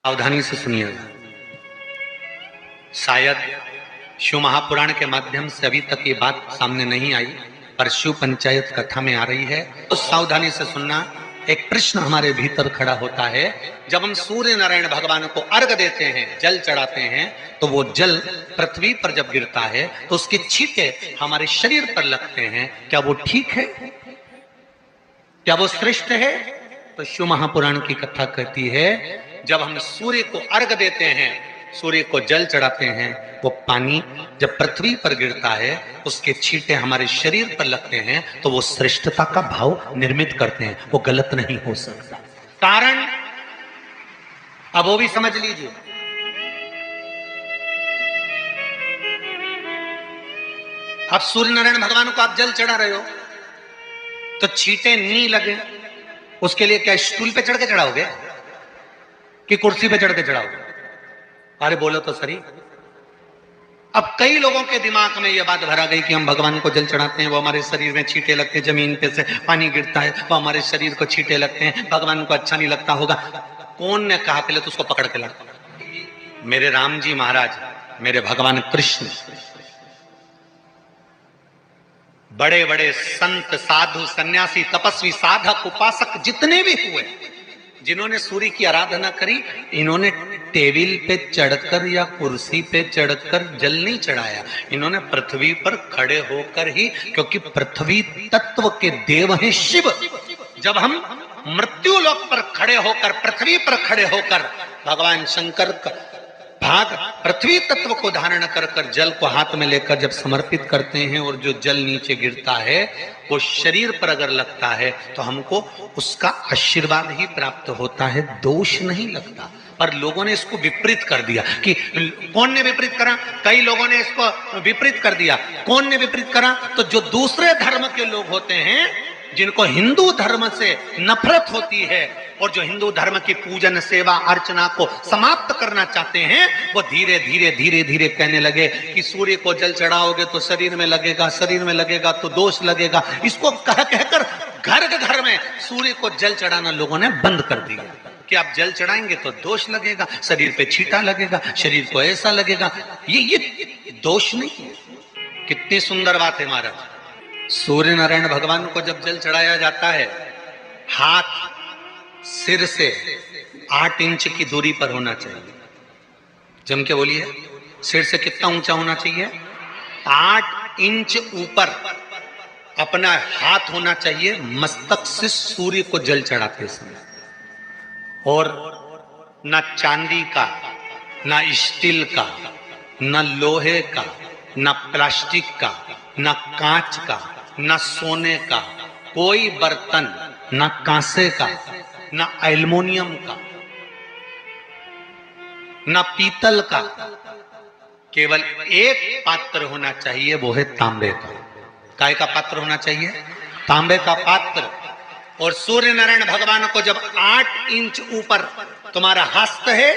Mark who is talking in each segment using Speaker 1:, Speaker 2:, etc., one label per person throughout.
Speaker 1: सावधानी से सुनिएगा। शायद शिव महापुराण के माध्यम से अभी तक ये बात सामने नहीं आई, पर शिव पंचायत कथा में आ रही है। तो सावधानी से सुनना। एक प्रश्न हमारे भीतर खड़ा होता है, जब हम सूर्य नारायण भगवान को अर्घ देते हैं, जल चढ़ाते हैं, तो वो जल पृथ्वी पर जब गिरता है तो उसके छींटे हमारे शरीर पर लगते हैं। क्या वो ठीक है? क्या वो श्रेष्ठ है? तो शिव महापुराण की कथा कहती है, जब हम सूर्य को अर्घ देते हैं, सूर्य को जल चढ़ाते हैं, वो पानी जब पृथ्वी पर गिरता है, उसके छींटे हमारे शरीर पर लगते हैं, तो वो श्रेष्ठता का भाव निर्मित करते हैं। वो गलत नहीं हो सकता। कारण अब वो भी समझ लीजिए। अब सूर्य नारायण भगवान को आप जल चढ़ा रहे हो, तो छींटे नहीं लगे, उसके लिए क्या स्टूल पे चढ़ के चढ़ाओगे कि कुर्सी पे चढ़ के चढ़ाओगे? अरे बोलो तो सही। अब कई लोगों के दिमाग में यह बात भरा गई कि हम भगवान को जल चढ़ाते हैं, वो हमारे शरीर में छींटे लगते हैं, जमीन पे से पानी गिरता है, वो हमारे शरीर को छींटे लगते हैं, भगवान को अच्छा नहीं लगता होगा। कौन ने कहा? पहले तो उसको पकड़ के ला। मेरे राम जी महाराज, मेरे भगवान कृष्ण, बड़े बड़े संत, साधु, सन्यासी, तपस्वी, साधक, उपासक जितने भी हुए, जिन्होंने सूर्य की आराधना करी, इन्होंने टेबल पे चढ़कर या कुर्सी पे चढ़कर जल नहीं चढ़ाया। इन्होंने पृथ्वी पर खड़े होकर ही, क्योंकि पृथ्वी तत्व के देव हैं शिव। जब हम मृत्यु लोक पर खड़े होकर, पृथ्वी पर खड़े होकर भगवान शंकर का भाग पृथ्वी तत्व को धारण कर कर जल को हाथ में लेकर जब समर्पित करते हैं, और जो जल नीचे गिरता है वो शरीर पर अगर लगता है तो हमको उसका आशीर्वाद ही प्राप्त होता है, दोष नहीं लगता। पर लोगों ने इसको विपरीत कर दिया। कि कौन ने विपरीत करा? कई लोगों ने इसको विपरीत कर दिया। कौन ने विपरीत करा? तो जो दूसरे धर्म के लोग होते हैं, जिनको हिंदू धर्म से नफरत होती है और जो हिंदू धर्म की पूजन, सेवा, अर्चना को समाप्त करना चाहते हैं, वो धीरे धीरे धीरे धीरे कहने लगे कि सूर्य को जल चढ़ाओगे तो शरीर में लगेगा, शरीर में लगेगा तो दोष लगेगा। इसको कह कहकर घर घर में सूर्य को जल चढ़ाना लोगों ने बंद कर दिया कि आप जल चढ़ाएंगे तो दोष लगेगा, शरीर पे छींटा लगेगा, शरीर को ऐसा लगेगा। ये दोष नहीं है। कितनी सुंदर बात है महाराज। सूर्य नारायण भगवान को जब जल चढ़ाया जाता है, हाथ सिर से 8 इंच की दूरी पर होना चाहिए। जम के बोलिए, सिर से कितना ऊंचा होना चाहिए? 8 इंच ऊपर अपना हाथ होना चाहिए मस्तक से सूर्य को जल चढ़ाते समय। और ना चांदी का, ना स्टील का, ना लोहे का, ना प्लास्टिक का, ना कांच का, ना सोने का कोई बर्तन, ना कांसे का, ना एल्युमिनियम का, ना पीतल का, केवल एक पात्र होना चाहिए, वो है तांबे का। काय का पात्र होना चाहिए? तांबे का पात्र। और सूर्य नारायण भगवान को जब 8 इंच ऊपर तुम्हारा हस्त है,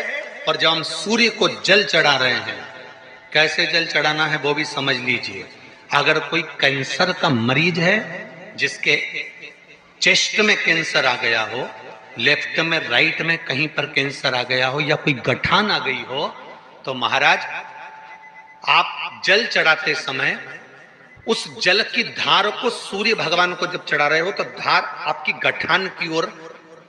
Speaker 1: और जब हम सूर्य को जल चढ़ा रहे हैं, कैसे जल चढ़ाना है वो भी समझ लीजिए। अगर कोई कैंसर का मरीज है, जिसके चेस्ट में कैंसर आ गया हो, लेफ्ट में, राइट में कहीं पर कैंसर आ गया हो, या कोई गठान आ गई हो, तो महाराज आप जल चढ़ाते समय उस जल की धार को सूर्य भगवान को जब चढ़ा रहे हो, तो धार आपकी गठान की ओर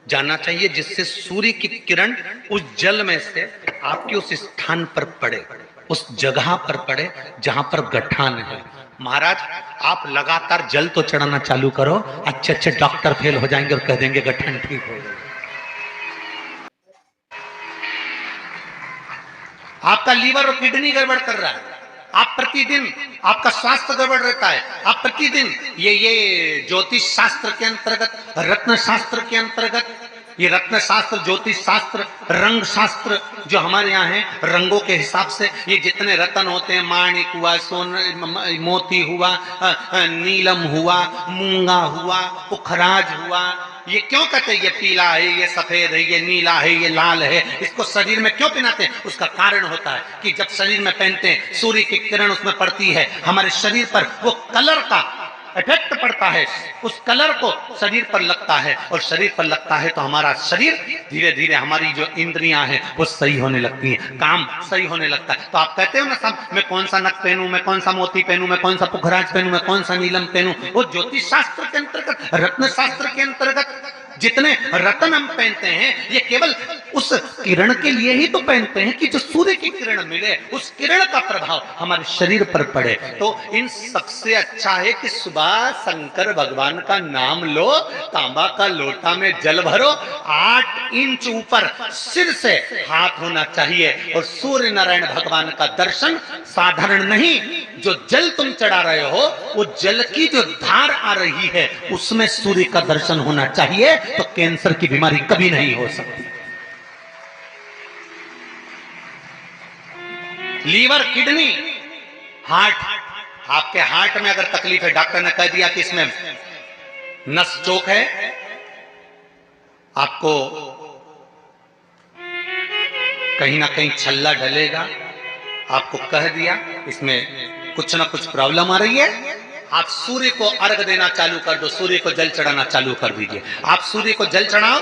Speaker 1: जाना चाहिए, जिससे सूर्य की किरण उस जल में से आपके उस स्थान पर पड़े, उस जगह पर पड़े जहां पर गठान है। महाराज आप लगातार जल तो चढ़ाना चालू करो, अच्छे अच्छे डॉक्टर फेल हो जाएंगे और कह देंगे गठन ठीक हो गया। आपका लीवर और किडनी गड़बड़ कर रहा है, आप प्रतिदिन, आपका स्वास्थ्य गड़बड़ रहता है, आप प्रतिदिन ये ज्योतिष शास्त्र के अंतर्गत, रत्न शास्त्र के अंतर्गत, ये रत्न शास्त्र, ज्योतिष शास्त्र, रंग शास्त्र जो हमारे यहाँ है, रंगों के हिसाब से ये जितने रत्न होते हैं, माणिक हुआ, सोना, मोती हुआ, नीलम हुआ, मूंगा हुआ, पुखराज हुआ, ये क्यों कहते हैं ये पीला है, ये सफेद है, ये नीला है, ये लाल है, इसको शरीर में क्यों पहनाते हैं? उसका कारण होता है कि जब शरीर में पहनते हैं, सूर्य की किरण उसमें पड़ती है, हमारे शरीर पर वो कलर का इफेक्ट पड़ता है, उस कलर को शरीर पर लगता है, और शरीर पर लगता है तो हमारा शरीर धीरे धीरे, हमारी जो इंद्रियां हैं वो सही होने लगती हैं, काम सही होने लगता है। तो आप कहते हो ना सब, मैं कौन सा नथ पहनूं, मैं कौन सा मोती पहनूं, मैं कौन सा पुखराज पहनूं, मैं कौन सा नीलम पहनूं, वो ज्योतिष शास्त्र के अंतर्गत, रत्न शास्त्र के अंतर्गत जितने रत्न हम पहनते हैं, ये केवल उस किरण के लिए ही तो पहनते हैं कि जो सूर्य की किरण मिले, उस किरण का प्रभाव हमारे शरीर पर पड़े। तो इन सबसे अच्छा है कि सुबह शंकर भगवान का नाम लो, तांबा का लोटा में जल भरो, 8 इंच ऊपर सिर से हाथ होना चाहिए, और सूर्य नारायण भगवान का दर्शन साधारण नहीं, जो जल तुम चढ़ा रहे हो, वो जल की जो धार आ रही है उसमें सूर्य का दर्शन होना चाहिए, तो कैंसर की बीमारी कभी नहीं हो सकती। लीवर, किडनी, हार्ट, आपके हार्ट में अगर तकलीफ है, डॉक्टर ने कह दिया कि इसमें नस चोक है, आपको कहीं ना कहीं छल्ला डलेगा, आपको कह दिया इसमें कुछ ना कुछ प्रॉब्लम आ रही है, आप सूर्य को अर्घ देना चालू कर दो, सूर्य को जल चढ़ाना चालू कर दीजिए। आप सूर्य को जल चढ़ाओ,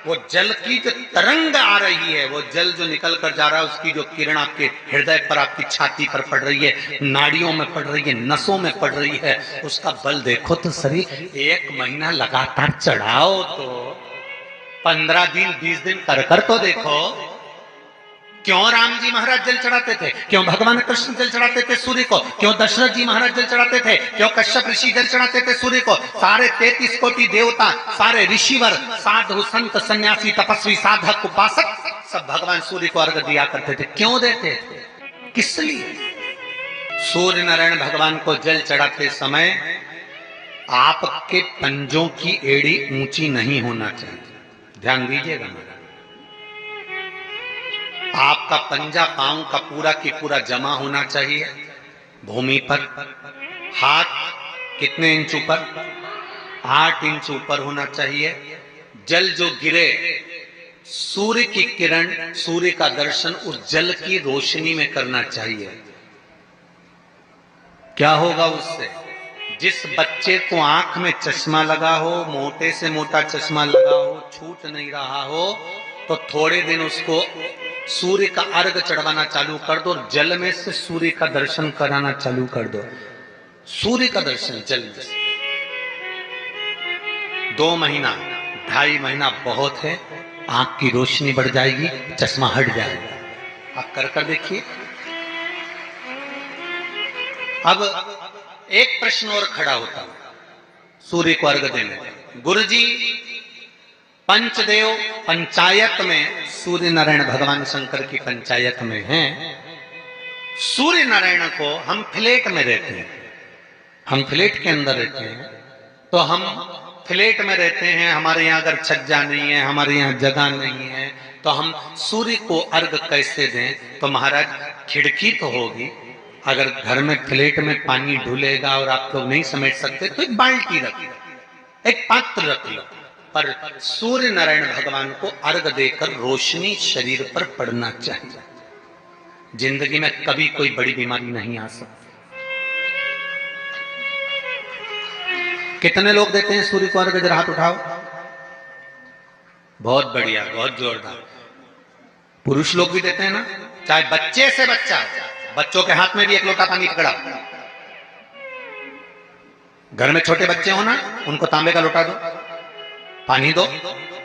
Speaker 1: वो जल की जो तरंग आ रही है, वो जल जो निकल कर जा रहा है, उसकी जो किरण आपके हृदय पर, आपकी छाती पर पड़ रही है, नाड़ियों में पड़ रही है, नसों में पड़ रही है, उसका बल देखो तो सही। 1 महीना लगातार चढ़ाओ, तो 15 दिन 20 दिन कर तो देखो। क्यों राम जी महाराज जल चढ़ाते थे, क्यों भगवान कृष्ण जल चढ़ाते थे सूर्य को, क्यों दशरथ जी महाराज जल चढ़ाते थे, क्यों कश्यप ऋषि जल चढ़ाते थे सूर्य को, सारे 33 कोटि देवता, सारे ऋषिवर, साधु संत सन्यासी तपस्वी साधक उपासक सब भगवान सूर्य को अर्घ दिया करते थे। क्यों देते थे, किस लिए? सूर्य नारायण भगवान को जल चढ़ाते समय आपके पंजों की एड़ी ऊंची नहीं होना चाहिए, ध्यान दीजिएगा। आपका पंजा पांव का पूरा की पूरा जमा होना चाहिए भूमि पर। हाथ कितने इंच ऊपर? 8 इंच ऊपर होना चाहिए। जल जो गिरे, सूर्य की किरण, सूर्य का दर्शन उस जल की रोशनी में करना चाहिए। क्या होगा उससे? जिस बच्चे को आंख में चश्मा लगा हो, मोटे से मोटा चश्मा लगा हो, छूट नहीं रहा हो, तो थोड़े दिन उसको सूर्य का अर्घ चढ़वाना चालू कर दो, और जल में से सूर्य का दर्शन कराना चालू कर दो। सूर्य का दर्शन जल में से 2 महीना 2.5 महीना बहुत है, आंख की रोशनी बढ़ जाएगी, चश्मा हट जाएगा। आप कर देखिए। अब एक प्रश्न और खड़ा होता है सूर्य को अर्घ देने। गुरुजी, पंचदेव पंचायत में सूर्य नारायण भगवान शंकर की पंचायत में हैं। सूर्य नारायण को हम फ्लैट में रहते हैं, हम फ्लैट के अंदर रहते हैं, तो हम फ्लैट में रहते हैं, हमारे यहाँ अगर छज्जा नहीं है, हमारे यहाँ जगह नहीं है, तो हम सूर्य को अर्घ कैसे दें? तो महाराज खिड़की तो होगी, अगर घर में फ्लैट में पानी ढुलेगा और आप लोग नहीं समेट सकते तो एक बाल्टी रख लो, एक पात्र रख लो, पर सूर्य नारायण भगवान को अर्घ देकर रोशनी शरीर पर पड़ना चाहिए। जिंदगी में कभी कोई बड़ी बीमारी नहीं आ सकती। कितने लोग देते हैं सूर्य को अर्घ? जरा हाथ उठाओ। बहुत बढ़िया, बहुत जोरदार। पुरुष लोग भी देते हैं ना, चाहे बच्चे से बच्चा, बच्चों के हाथ में भी 1 लोटा पानी पकड़ा। घर में छोटे बच्चे हो ना, उनको तांबे का लोटा दो, पानी दो,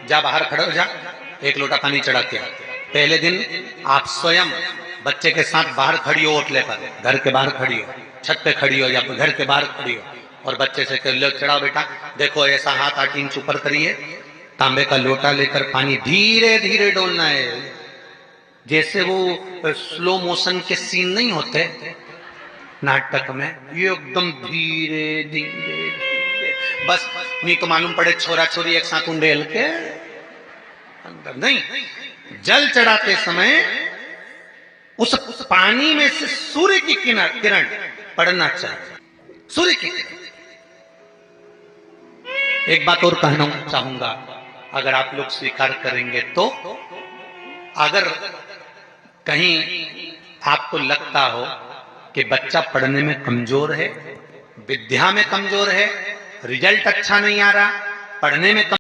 Speaker 1: जा बाहर खड़े हो जा, 1 लोटा पानी चढ़ा के। पहले दिन आप स्वयं बच्चे के साथ बाहर खड़ी हो, ओटले पर, घर के बाहर खड़ी हो, छत पे खड़ी हो या घर के बाहर खड़ी हो, और बच्चे से कह लो चढ़ाओ बेटा, देखो ऐसा हाथ 8 इंच ऊपर करिए, तांबे का लोटा लेकर पानी धीरे धीरे डोलना है। जैसे वो स्लो मोशन के सीन नहीं होते नाटक में, ये एकदम धीरे धीरे, बस नहीं तो मालूम पड़े छोरा छोरी एक साथ उंडेल के अंदर नहीं। जल चढ़ाते समय उस पानी में से सूर्य की किरण पड़ना चाहिए, सूर्य की किरण। एक बात और कहना चाहूंगा, अगर आप लोग स्वीकार करेंगे तो, अगर कहीं आपको लगता हो कि बच्चा पढ़ने में कमजोर है, विद्या में कमजोर है, रिजल्ट अच्छा नहीं आ रहा, पढ़ने में